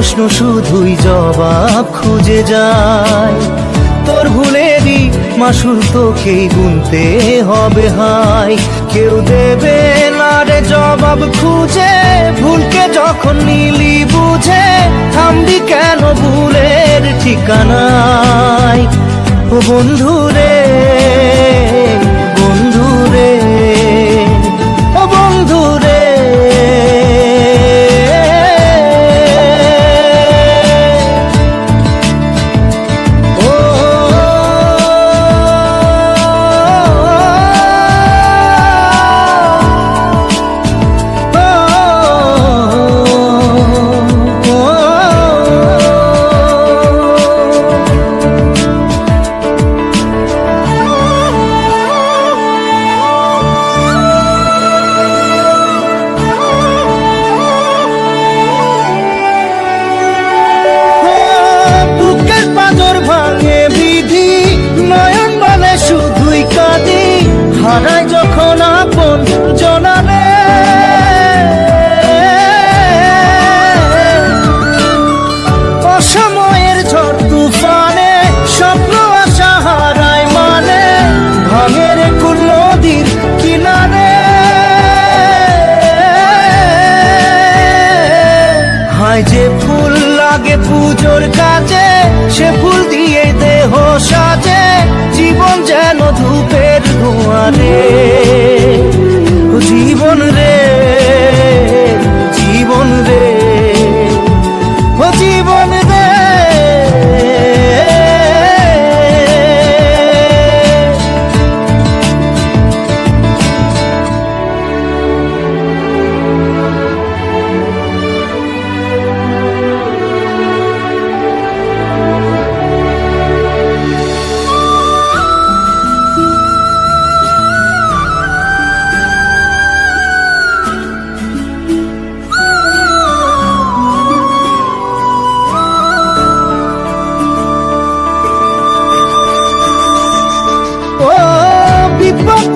প্রশ্ন শুধুই জবাব খুঁজে যায়। তোর ভুলেরই মাসুল তোকেই গুনতে হবে হাই। কেউ দেবে না রে জবাব খুঁজে, ভুলকে যখন নিলি বুঝে থামবি কেন ভুলের ঠিকানায়। ও বন্ধু রে, বন্ধু রে, ও বন্ধু রে। হারাই যখন আপন জনারে, অসময়ের ঝড় তুফানে স্বপ্ন আশা হারায় মানে, ভাঙের কুল নদীর কিনারে। হায় যে ফুল লাগে পুজোর কাজে, সে ফুল দিয়ে দেহ সাজে, জীবন যেন ধূপের ধোঁয়ারে। জীবন রে, জীবন রে, ও জীবন রে।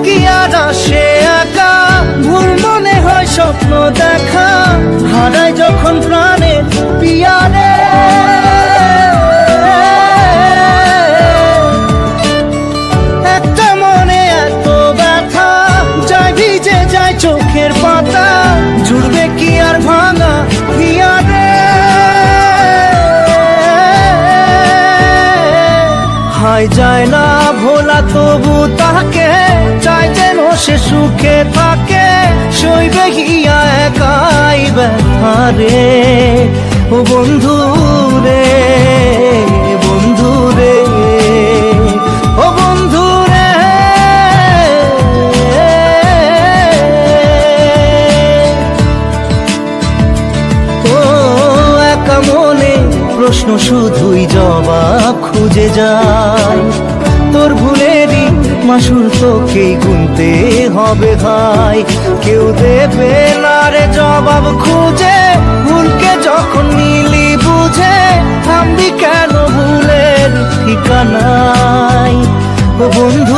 কি আর আসে একা, ভুল মনে হয় স্বপ্ন দেখা, হারাই যখন প্রাণের পিয়ারে। একটা মনে এত ব্যথা, যায় ভিজে যায় চোখের পাতা, জুড়বে কি আর ভাঙা হিয়ারে। হায় যায় না ভোলা তবু তাকে, চাই যেন সে সুখে থাকে, সইবে হিয়া একাই ব্যথা রে। ও বন্ধু রে, বন্ধু রে, ও বন্ধু রে। ও একা মনে প্রশ্ন শুধুই জবাব খুঁজে যায়। তোর ভুলেরই মাসুল তোকেই গুনতে হবে ভাই। কেউ দেবে না রে জবাব খুঁজে, ভুলকে যখন নিলি বুঝে থামবি কেন ভুলের ঠিকানায়। ও বন্ধু